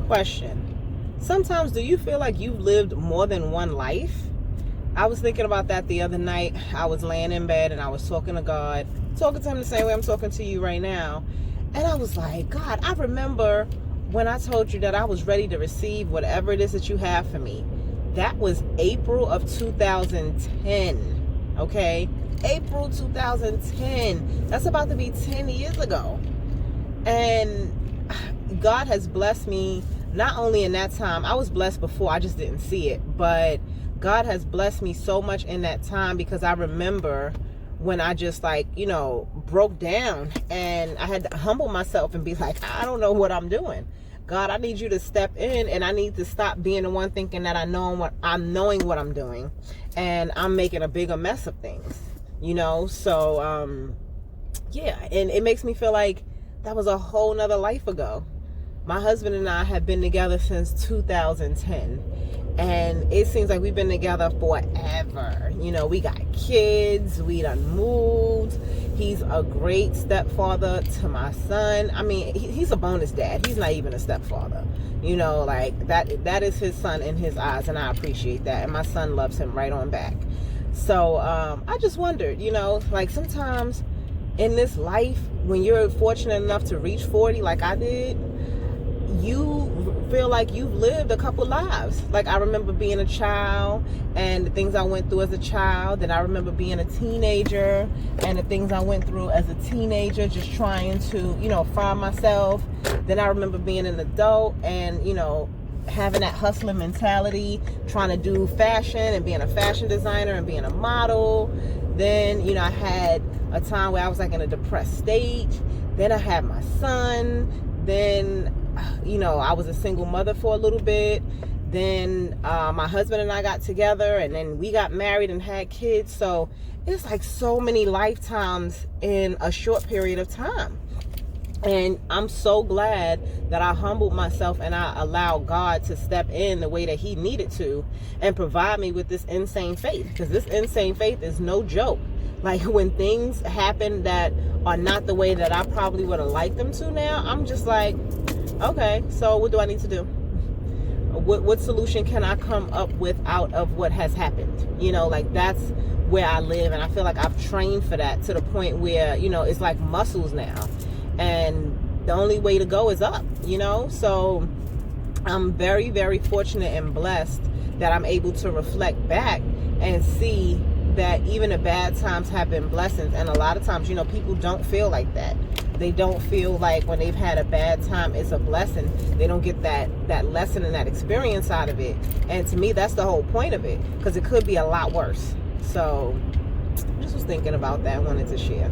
Question. Sometimes do you feel like you've lived more than one life? I was thinking about that the other night. I was laying in bed and I was talking to God, talking to him the same way I'm talking to you right now. And I was like, God, I remember when I told you that I was ready to receive whatever it is that you have for me. That was April of 2010. Okay? April 2010. That's about to be 10 years ago. And God has blessed me not only in that time. I was blessed before, I just didn't see it. But God has blessed me so much in that time, because I remember when I just broke down and I had to humble myself and be like, I don't know what I'm doing. God, I need you to step in, and I need to stop being the one thinking that I'm knowing what I'm doing, and I'm making a bigger mess of things, So, yeah, and it makes me feel like that was a whole nother life ago. My husband and I have been together since 2010, and it seems like we've been together forever. We got kids, we done moved. He's a great stepfather to my son. I mean, he's a bonus dad. He's not even a stepfather. That is his son in his eyes, and I appreciate that. And my son loves him right on back. So I just wondered, sometimes in this life, when you're fortunate enough to reach 40 like I did, you feel like you've lived a couple lives. Like, I remember being a child and the things I went through as a child. Then I remember being a teenager and the things I went through as a teenager, just trying to, find myself. Then I remember being an adult and, having that hustling mentality, trying to do fashion and being a fashion designer and being a model. Then, I had a time where I was in a depressed state. Then I had my son. Then, I was a single mother for a little bit. Then my husband and I got together, and then we got married and had kids. So it's so many lifetimes in a short period of time. And I'm so glad that I humbled myself and I allowed God to step in the way that he needed to and provide me with this insane faith, because this insane faith is no joke. When things happen that are not the way that I probably would have liked them to now, I'm just like, okay, so what do I need to do? What solution can I come up with out of what has happened? That's where I live, and I feel like I've trained for that to the point where, it's like muscles now. And the only way to go is up, So I'm very, very fortunate and blessed that I'm able to reflect back and see that even the bad times have been blessings. And a lot of times, people don't feel like that. They don't feel like when they've had a bad time, it's a blessing. They don't get that lesson and that experience out of it. And to me, that's the whole point of it, because it could be a lot worse. So I just was thinking about that. I wanted to share.